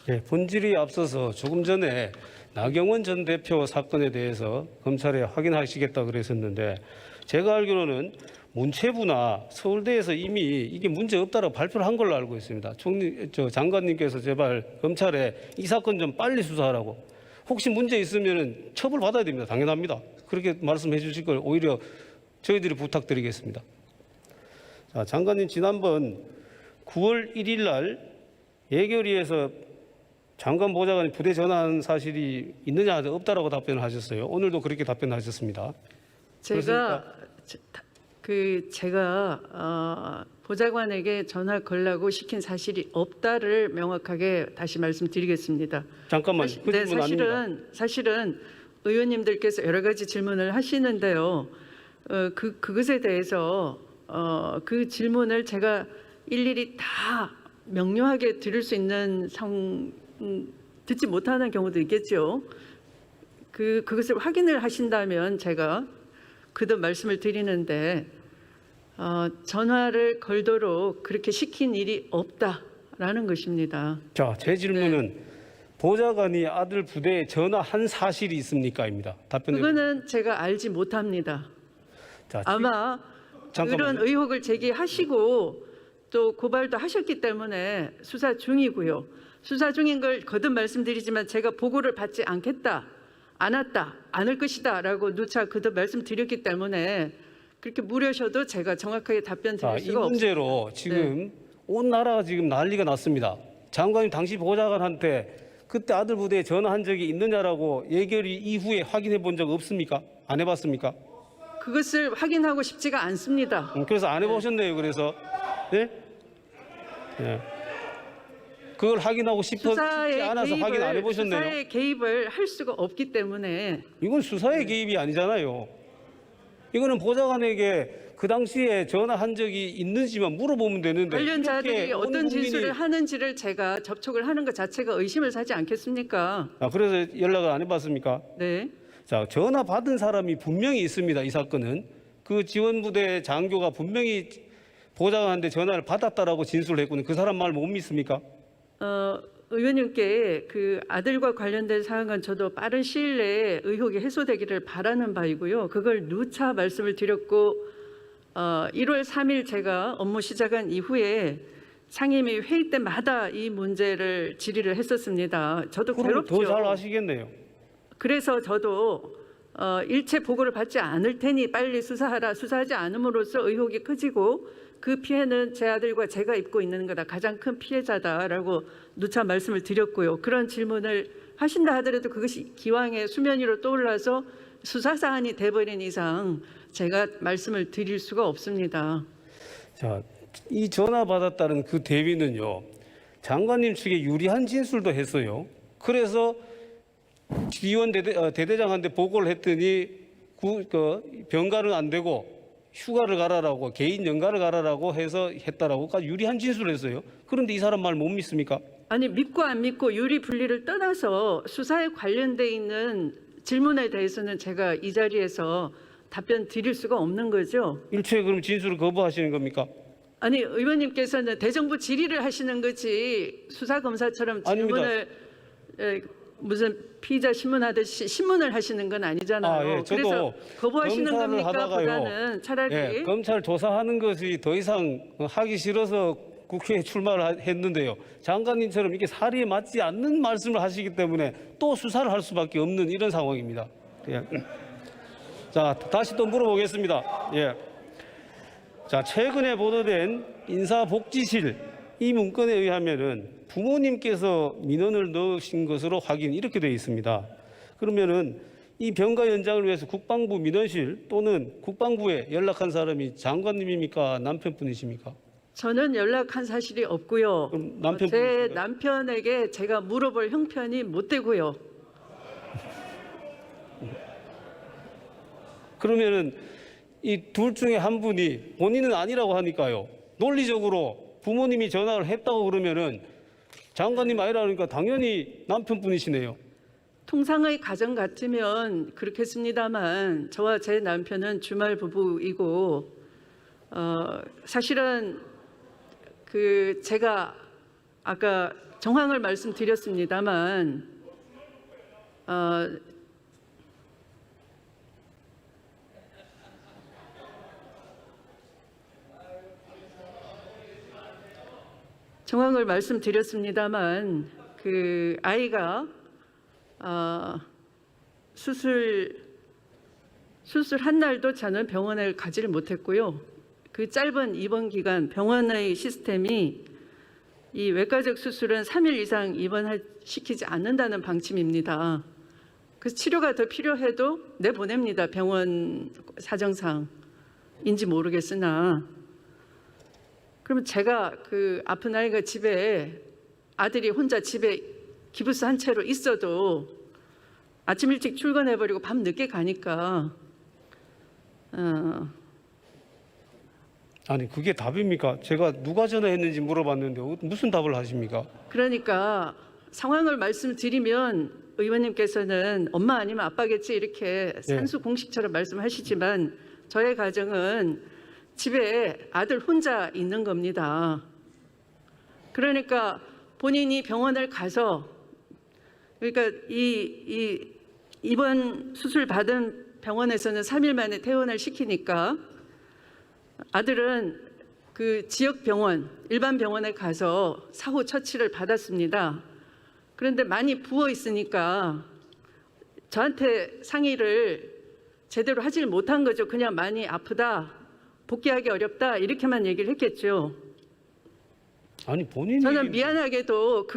네, 본질이 앞서서 조금 전에 나경원 전 대표 사건에 대해서 검찰에 확인하시겠다 그랬었는데 제가 알기로는 문체부나 서울대에서 이미 이게 문제 없다라고 발표를 한 걸로 알고 있습니다. 장관님께서 제발 검찰에 이 사건 좀 빨리 수사하라고. 혹시 문제 있으면 처벌 받아야 됩니다. 당연합니다. 그렇게 말씀해 주실 걸 오히려 저희들이 부탁드리겠습니다. 자, 장관님 지난번 9월 1일 날 예결위에서 장관 보좌관이 부대 전환 사실이 있느냐 없다라고 답변을 하셨어요. 오늘도 그렇게 답변하셨습니다. 제가 보좌관에게 전화 걸라고 시킨 사실이 없다를 명확하게 다시 말씀드리겠습니다. 잠깐만. 그 질문 아닙니다. 사실은 의원님들께서 여러 가지 질문을 하시는데요. 그것에 대해서 그 질문을 제가 일일이 다 명료하게 드릴 수 있는 듣지 못하는 경우도 있겠죠. 그것을 확인을 하신다면 제가 그도 말씀을 드리는데 전화를 걸도록 그렇게 시킨 일이 없다라는 것입니다. 자, 제 질문은 보좌관이 아들 부대에 전화한 사실이 있습니까?입니다. 답변해. 그거는 제가 알지 못합니다. 자, 아마 그런 의혹을 제기하시고 또 고발도 하셨기 때문에 수사 중이고요. 수사 중인 걸 거듭 말씀드리지만 제가 보고를 받지 않겠다, 않을 것이다라고 누차 거듭 말씀드렸기 때문에 그렇게 물으셔도 제가 정확하게 답변 드릴 수가 없습니다. 이 문제로 지금 온 나라가 지금 난리가 났습니다. 장관님 당시 보좌관한테 그때 아들 부대에 전화한 적이 있느냐라고 예결위 이후에 확인해 본 적 없습니까? 안 해봤습니까? 그것을 확인하고 싶지가 않습니다. 그래서 안 해보셨네요. 그래서 네? 네. 그걸 확인하고 싶지 않아서 확인 안 해보셨네요. 수사에 개입을 할 수가 없기 때문에. 이건 수사의 개입이 아니잖아요. 이거는 보좌관에게 그 당시에 전화한 적이 있는지만 물어보면 되는데 관련자들이 어떤 진술을 하는지를 제가 접촉을 하는 것 자체가 의심을 사지 않겠습니까? 그래서 연락을 안 해봤습니까? 네. 자, 전화 받은 사람이 분명히 있습니다. 이 사건은 그 지원부대 장교가 분명히 보좌관한테 전화를 받았다라고 진술을 했군요. 그 사람 말 못 믿습니까? 의원님께 그 아들과 관련된 사항은 저도 빠른 시일 내에 의혹이 해소되기를 바라는 바이고요. 그걸 누차 말씀을 드렸고 1월 3일 제가 업무 시작한 이후에 상임위 회의 때마다 이 문제를 질의를 했었습니다. 저도 괴롭죠. 더 잘 아시겠네요. 그래서 저도 일체 보고를 받지 않을 테니 빨리 수사하라. 수사하지 않음으로써 의혹이 커지고 그 피해는 제 아들과 제가 입고 있는 거다. 가장 큰 피해자다라고 누차 말씀을 드렸고요. 그런 질문을 하신다 하더라도 그것이 기왕에 수면 위로 떠올라서 수사 사안이 돼버린 이상 제가 말씀을 드릴 수가 없습니다. 자, 이 전화 받았다는 그 대위는요. 장관님 측에 유리한 진술도 했어요. 그래서 지원 대대장한테 보고를 했더니 병가는 안 되고 휴가를 가라라고 개인 연가를 가라라고 해서 했다라고까지 유리한 진술을 했어요. 그런데 이 사람 말 못 믿습니까? 아니 믿고 안 믿고 유리 분리를 떠나서 수사에 관련돼 있는 질문에 대해서는 제가 이 자리에서 답변 드릴 수가 없는 거죠. 일초에 그럼 진술을 거부하시는 겁니까? 아니 의원님께서는 대정부 질의를 하시는 거지 수사검사처럼 질문을 무슨 피의자 신문하듯이 신문을 하시는 건 아니잖아요. 그래서 거부하시는 겁니까? 보다는 차라리 검찰 조사하는 것이 더 이상 하기 싫어서 국회에 출마를 했는데요. 장관님처럼 이게 사리에 맞지 않는 말씀을 하시기 때문에 또 수사를 할 수밖에 없는 이런 상황입니다. 자, 다시 또 물어보겠습니다. 자, 최근에 보도된 인사복지실 이 문건에 의하면은 부모님께서 민원을 넣으신 것으로 확인 이렇게 되어 있습니다. 그러면은 이 병가 연장을 위해서 국방부 민원실 또는 국방부에 연락한 사람이 장관님입니까? 남편분이십니까? 저는 연락한 사실이 없고요. 제 남편에게 제가 물어볼 형편이 못 되고요. 그러면은 이 둘 중에 한 분이 본인은 아니라고 하니까요. 논리적으로 부모님이 전화를 했다고 그러면은 장관님 아니라니까 당연히 남편분이시네요. 통상의 가정 같으면 그렇겠습니다만 저와 제 남편은 주말 부부이고 사실은 제가 아까 정황을 말씀드렸습니다만 정황을 말씀드렸습니다만 그 아이가 수술한 날도 저는 병원에 가지를 못했고요. 그 짧은 입원 기간 병원의 시스템이 이 외과적 수술은 3일 이상 입원시키지 않는다는 방침입니다. 그래서 치료가 더 필요해도 내보냅니다. 병원 사정상인지 모르겠으나. 그러면 제가 그 아픈 아이가 집에 아들이 혼자 집에 기부스 한 채로 있어도 아침 일찍 출근해버리고 밤 늦게 가니까 아니 그게 답입니까? 제가 누가 전화했는지 물어봤는데 무슨 답을 하십니까? 그러니까 상황을 말씀드리면 의원님께서는 엄마 아니면 아빠겠지 이렇게 산수 공식처럼 말씀하시지만 저의 가정은 집에 아들 혼자 있는 겁니다. 그러니까 본인이 병원을 가서 그러니까 이 입원 수술 받은 병원에서는 3일 만에 퇴원을 시키니까 아들은 그 지역 병원, 일반 병원에 가서 사후 처치를 받았습니다. 그런데 많이 부어 있으니까 저한테 상의를 제대로 하질 못한 거죠. 그냥 많이 아프다, 복귀하기 어렵다 이렇게만 얘기를 했겠죠. 아니 본인이 저는 미안하게도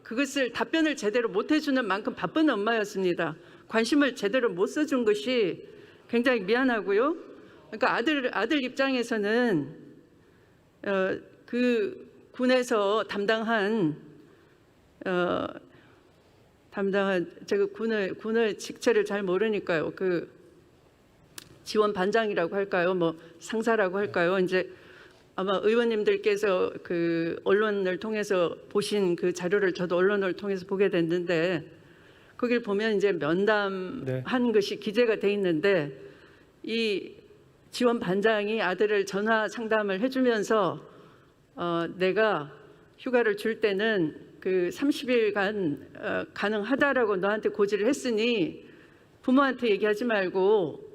그것을 답변을 제대로 못 해주는 만큼 바쁜 엄마였습니다. 관심을 제대로 못 써준 것이 굉장히 미안하고요. 그러니까 아들 입장에서는 그 군에서 담당한 제가 군의 직책을 잘 모르니까요. 그 지원 반장이라고 할까요? 뭐 상사라고 할까요? 이제 아마 의원님들께서 그 언론을 통해서 보신 그 자료를 저도 언론을 통해서 보게 됐는데 거기를 보면 이제 면담한 것이 기재가 돼 있는데 이 지원 반장이 아들을 전화 상담을 해주면서 내가 휴가를 줄 때는 그 30일간 가능하다라고 너한테 고지를 했으니 부모한테 얘기하지 말고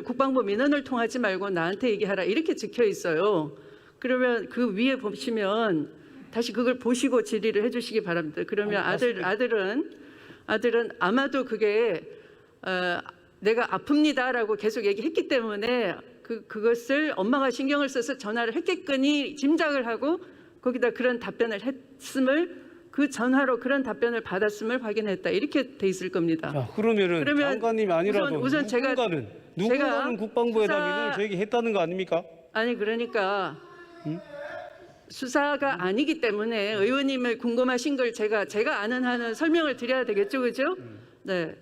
국방부 민원을 통하지 말고 나한테 얘기하라 이렇게 적혀 있어요. 그러면 그 위에 보시면 다시 그걸 보시고 질의를 해주시기 바랍니다. 그러면 아들은 아마도 그게 내가 아픕니다라고 계속 얘기했기 때문에 그것을 엄마가 신경을 써서 전화를 했겠거니 짐작을 하고 거기다 그런 답변을 했음을 그 전화로 그런 답변을 받았음을 확인했다 이렇게 돼 있을 겁니다. 자, 그러면 장관님이 아니라도 우선 누군가는 국방부에다 민원을 제기했다는 거 아닙니까? 아니 그러니까 수사가 아니기 때문에 의원님의 궁금하신 걸 제가 아는 한은 설명을 드려야 되겠죠, 그죠? 네,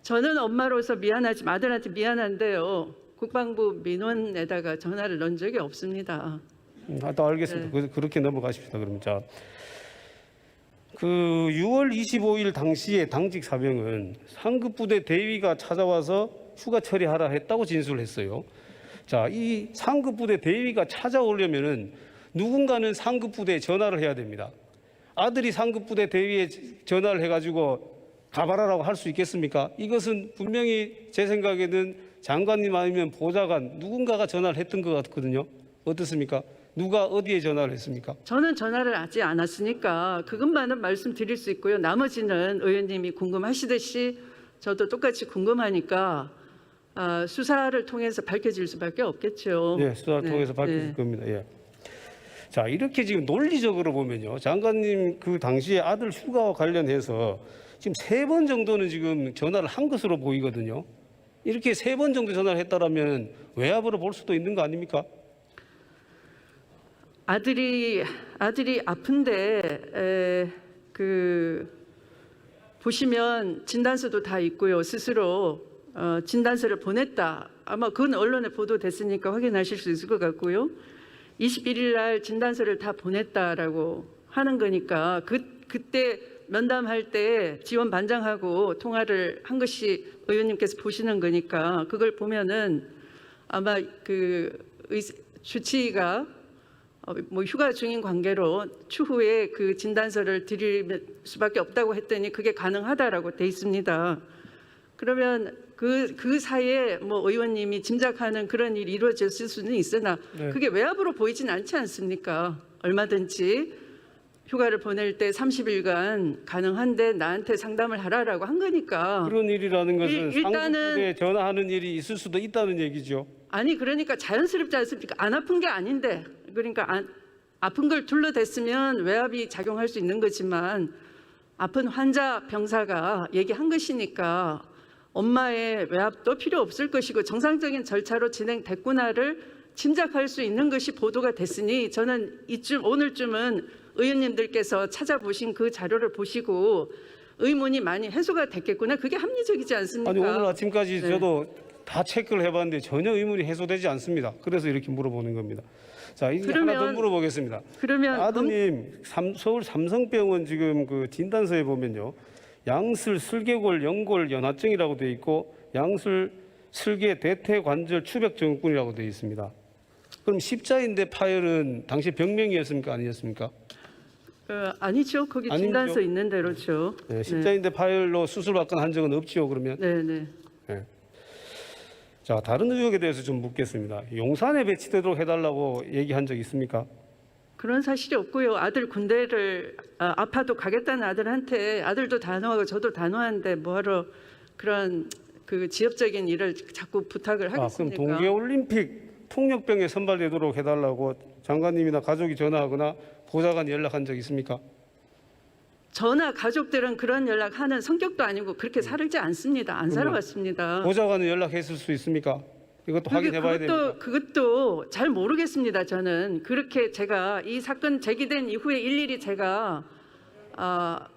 저는 엄마로서 미안하지만 아들한테 미안한데요. 국방부 민원에다가 전화를 넣은 적이 없습니다. 알겠습니다. 네. 그렇게 넘어가십시다. 그러면 자, 그 6월 25일 당시에 당직 사병은 상급 부대 대위가 찾아와서 휴가 처리하라 했다고 진술했어요. 자, 이 상급 부대 대위가 찾아오려면은 누군가는 상급 부대에 전화를 해야 됩니다. 아들이 상급 부대 대위에 전화를 해가지고 가봐라라고 할 수 있겠습니까? 이것은 분명히 제 생각에는 장관님 아니면 보좌관 누군가가 전화를 했던 것 같거든요. 어떻습니까? 누가 어디에 전화를 했습니까? 저는 전화를 하지 않았으니까 그것만은 말씀드릴 수 있고요. 나머지는 의원님이 궁금하시듯이 저도 똑같이 궁금하니까 수사를 통해서 밝혀질 수밖에 없겠죠. 네, 수사를 통해서 밝혀질 겁니다. 예. 자, 이렇게 지금 논리적으로 보면요, 장관님 그 당시에 아들 휴가와 관련해서 지금 3번 정도는 지금 전화를 한 것으로 보이거든요. 이렇게 3번 정도 전화를 했다라면 외압으로 볼 수도 있는 거 아닙니까? 아들이 아픈데 보시면 진단서도 다 있고요. 스스로 진단서를 보냈다. 아마 그건 언론에 보도됐으니까 확인하실 수 있을 것 같고요. 21일 날 진단서를 다 보냈다라고 하는 거니까 그때 면담할 때 지원 반장하고 통화를 한 것이 의원님께서 보시는 거니까 그걸 보면은 아마 그 주치의가 뭐 휴가 중인 관계로 추후에 그 진단서를 드릴 수밖에 없다고 했더니 그게 가능하다라고 돼 있습니다. 그러면 그 사이에 뭐 의원님이 짐작하는 그런 일이 이루어졌을 수는 있으나 네. 그게 외압으로 보이진 않지 않습니까? 얼마든지 휴가를 보낼 때 30일간 가능한데 나한테 상담을 하라라고 한 거니까. 그런 일이라는 것은 일단은 상급부에 전화하는 일이 있을 수도 있다는 얘기죠. 아니 그러니까 자연스럽지 않습니까? 안 아픈 게 아닌데 그러니까 아픈 걸 둘러댔으면 외압이 작용할 수 있는 거지만 아픈 환자 병사가 얘기한 것이니까 엄마의 외압도 필요 없을 것이고 정상적인 절차로 진행됐구나를 짐작할 수 있는 것이 보도가 됐으니 저는 오늘쯤은 의원님들께서 찾아보신 그 자료를 보시고 의문이 많이 해소가 됐겠구나. 그게 합리적이지 않습니까? 아니 오늘 아침까지 네. 저도 다 체크를 해봤는데 전혀 의문이 해소되지 않습니다. 그래서 이렇게 물어보는 겁니다. 자, 이제 하나 더 물어보겠습니다. 그러면 아드님 서울 삼성병원 지금 그 진단서에 보면요, 양슬 슬개골 연골 연화증이라고 돼 있고 양슬 슬개 대퇴관절 추백증후군이라고 돼 있습니다. 그럼 십자인대 파열은 당시 병명이었습니까, 아니었습니까? 아니죠. 거기 아니죠. 진단서 있는 대로죠. 네, 십자인대 파열로 수술받거나 한 적은 없지요. 그러면 네. 자, 다른 의혹에 대해서 좀 묻겠습니다. 용산에 배치되도록 해달라고 얘기한 적 있습니까? 그런 사실이 없고요. 아들 군대를 아파도 가겠다는 아들한테 아들도 단호하고 저도 단호한데 뭐하러 그런 그 지엽적인 일을 자꾸 부탁을 하겠습니까? 그럼 동계올림픽 통역병에 선발되도록 해달라고 장관님이나 가족이 전화하거나 보좌관 연락한 적 있습니까? 저나 가족들은 그런 연락하는 성격도 아니고 그렇게 살지 않습니다. 안 살아왔습니다. 보좌관은 연락했을 수 있습니까? 이것도 확인해봐야 됩니다. 그것도 잘 모르겠습니다. 저는 그렇게 제가 이 사건 제기된 이후에 일일이 제가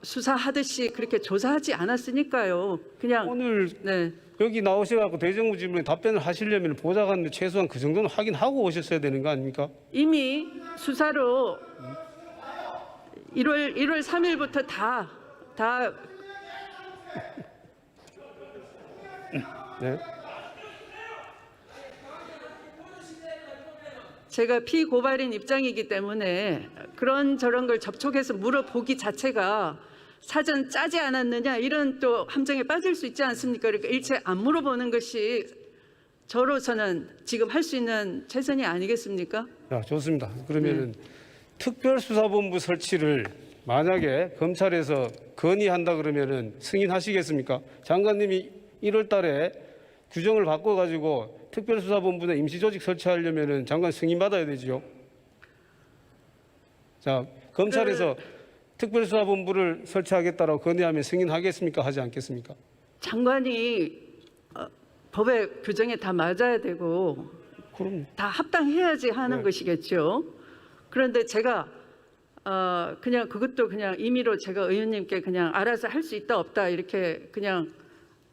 수사하듯이 그렇게 조사하지 않았으니까요. 그냥 오늘 네. 여기 나오셔갖고 대정부 질문에 답변을 하시려면 보좌관 최소한 그 정도는 확인하고 오셨어야 되는 거 아닙니까? 이미 수사로 1월 3일부터 다 네. 제가 피고발인 입장이기 때문에 그런 저런 걸 접촉해서 물어보기 자체가 사전 짜지 않았느냐 이런 또 함정에 빠질 수 있지 않습니까? 그러니까 일체 안 물어보는 것이 저로서는 지금 할 수 있는 최선이 아니겠습니까? 자, 좋습니다. 그러면은 특별수사본부 설치를 만약에 검찰에서 건의한다 그러면은 승인하시겠습니까? 장관님이 1월 달에 규정을 바꿔가지고 특별수사본부나 임시조직 설치하려면은 장관 승인받아야 되지요. 자, 검찰에서 특별수사본부를 설치하겠다라고 건의하면 승인하겠습니까? 하지 않겠습니까? 장관이 법의 규정에 다 맞아야 되고 그럼 다 합당해야지 하는 것이겠죠. 그런데 제가 그냥 그것도 그냥 임의로 제가 의원님께 그냥 알아서 할 수 있다 없다 이렇게 그냥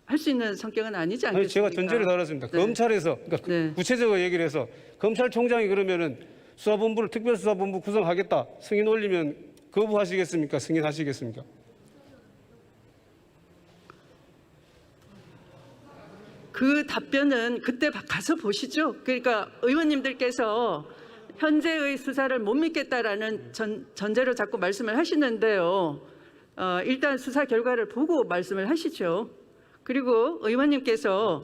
할 수 있는 성격은 아니지 않겠습니까? 아니, 제가 전제를 달았습니다. 네. 검찰에서 그러니까 네. 구체적으로 얘기를 해서 검찰총장이 그러면은 수사본부를 특별수사본부 구성하겠다 승인 올리면 거부하시겠습니까? 승인하시겠습니까? 그 답변은 그때 가서 보시죠. 그러니까 의원님들께서 현재의 수사를 못 믿겠다라는 전제로 자꾸 말씀을 하시는데요. 일단 수사 결과를 보고 말씀을 하시죠. 그리고 의원님께서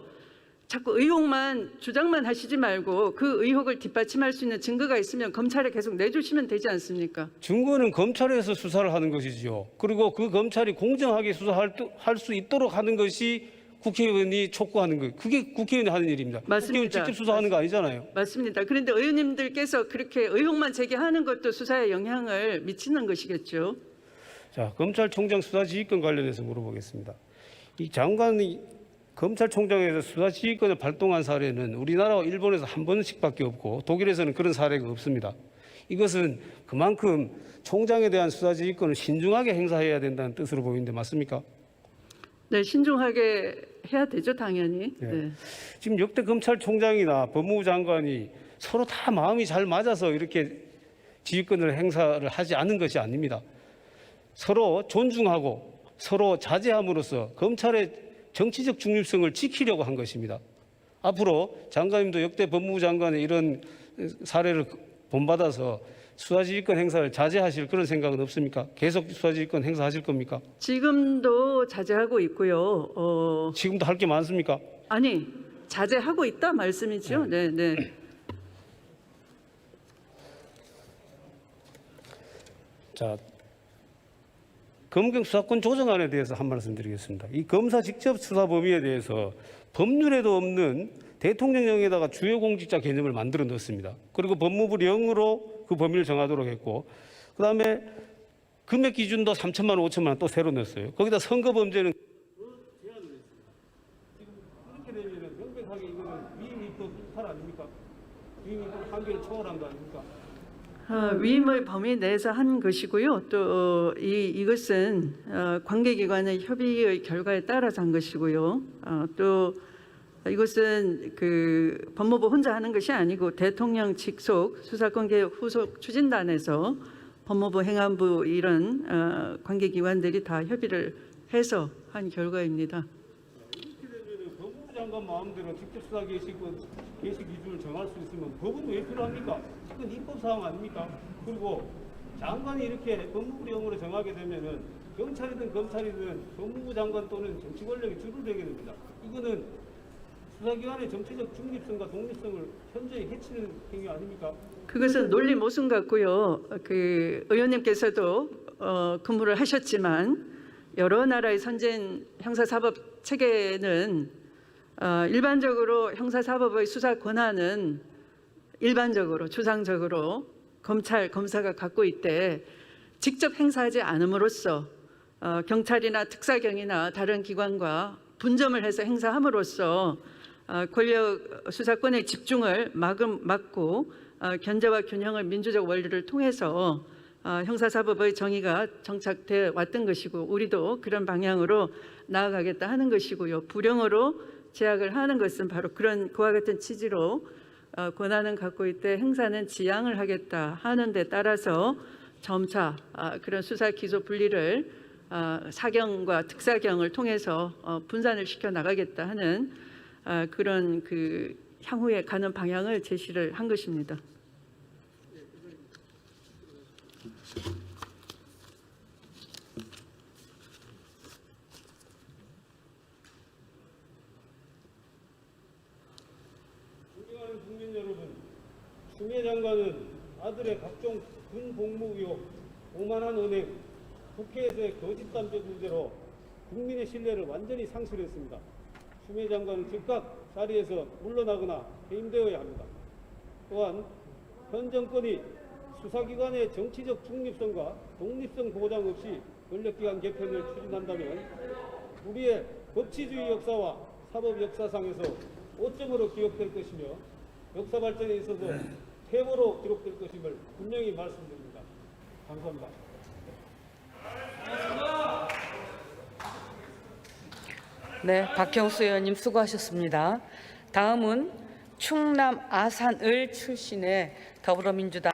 자꾸 의혹만 주장만 하시지 말고 그 의혹을 뒷받침할 수 있는 증거가 있으면 검찰에 계속 내주시면 되지 않습니까? 증거는 검찰에서 수사를 하는 것이지요. 그리고 그 검찰이 공정하게 수사할 수 있도록 하는 것이 국회의원이 촉구하는 거. 그게 국회의원이 하는 일입니다. 맞습니다. 국회의원 직접 수사하는 거 아니잖아요. 맞습니다. 그런데 의원님들께서 그렇게 의혹만 제기하는 것도 수사에 영향을 미치는 것이겠죠. 자, 검찰총장 수사지휘권 관련해서 물어보겠습니다. 이 장관이 검찰총장에서 수사지휘권을 발동한 사례는 우리나라와 일본에서 한 번씩밖에 없고 독일에서는 그런 사례가 없습니다. 이것은 그만큼 총장에 대한 수사지휘권을 신중하게 행사해야 된다는 뜻으로 보이는데 맞습니까? 네, 신중하게 해야 되죠, 당연히. 네. 지금 역대 검찰총장이나 법무부 장관이 서로 다 마음이 잘 맞아서 이렇게 지휘권을 행사를 하지 않은 것이 아닙니다. 서로 존중하고 서로 자제함으로써 검찰의 정치적 중립성을 지키려고 한 것입니다. 앞으로 장관님도 역대 법무부 장관의 이런 사례를 본받아서 수사지휘권 행사를 자제하실 그런 생각은 없습니까? 계속 수사지휘권 행사하실 겁니까? 지금도 자제하고 있고요. 지금도 할 게 많습니까? 아니, 자제하고 있다 말씀이죠. 네, 네. 자, 검경 수사권 조정안에 대해서 한 말씀 드리겠습니다. 이 검사 직접 수사 범위에 대해서 법률에도 없는 대통령령에다가 주요 공직자 개념을 만들어 넣었습니다. 그리고 법무부령으로 그 범위를 정하도록 했고, 그다음에 금액 기준도 3천만 원, 5천만 원 또 새로 넣었어요. 거기다 선거 범죄는 제한을 했습니다. 지금 그렇게 되면 명백하게 이거는 위임입법 이탈 아닙니까? 위임입법 한계를 초월한 거 아닙니까? 위임의 범위 내에서 한 것이고요. 또 이것은 관계기관의 협의의 결과에 따라서 한 것이고요. 또 이것은 그 법무부 혼자 하는 것이 아니고 대통령 직속 수사권 개혁 후속 추진단에서 법무부 행안부 이런 관계기관들이 다 협의를 해서 한 결과입니다. 이렇게 되면 법무부 장관 마음대로 직접 수사 개시 기준을 정할 수 있으면 법은 왜 필요합니까? 이건 입법 사항 아닙니까? 그리고 장관이 이렇게 법무부령으로 정하게 되면은 경찰이든 검찰이든 법무부 장관 또는 정치 권력이 줄어들게 됩니다. 이거는 수사기관의 정치적 중립성과 독립성을 현저히 해치는 행위 아닙니까? 그것은 논리 모순 같고요. 그 의원님께서도 근무를 하셨지만 여러 나라의 선진 형사사법 체계는 일반적으로 형사사법의 수사 권한은 일반적으로 추상적으로 검찰, 검사가 갖고 있대 직접 행사하지 않음으로써 경찰이나 특사경이나 다른 기관과 분점을 해서 행사함으로써 권력 수사권의 집중을 막고 견제와 균형을 민주적 원리를 통해서 형사사법의 정의가 정착돼 왔던 것이고 우리도 그런 방향으로 나아가겠다 하는 것이고요. 불령으로 제약을 하는 것은 바로 그와 같은 취지로 권한은 갖고 있되 행사는 지양을 하겠다 하는 데 따라서 점차 그런 수사 기소 분리를 사경과 특사경을 통해서 분산을 시켜 나가겠다 하는 그런 그 향후에 가는 방향을 제시를 한 것입니다. 존경하는 국민 여러분, 추미애 장관은 아들의 각종 군 복무 의혹, 오만한 은행, 국회에서의 거짓 담배 문제로 국민의 신뢰를 완전히 상실했습니다. 추미애 장관은 즉각 자리에서 물러나거나 해임되어야 합니다. 또한 현 정권이 수사기관의 정치적 중립성과 독립성 보장 없이 권력기관 개편을 추진한다면 우리의 법치주의 역사와 사법 역사상에서 오점으로 기억될 것이며 역사 발전에 있어서 퇴보로 기록될 것임을 분명히 말씀드립니다. 감사합니다. 네, 박형수 의원님 수고하셨습니다. 다음은 충남 아산을 출신의 더불어민주당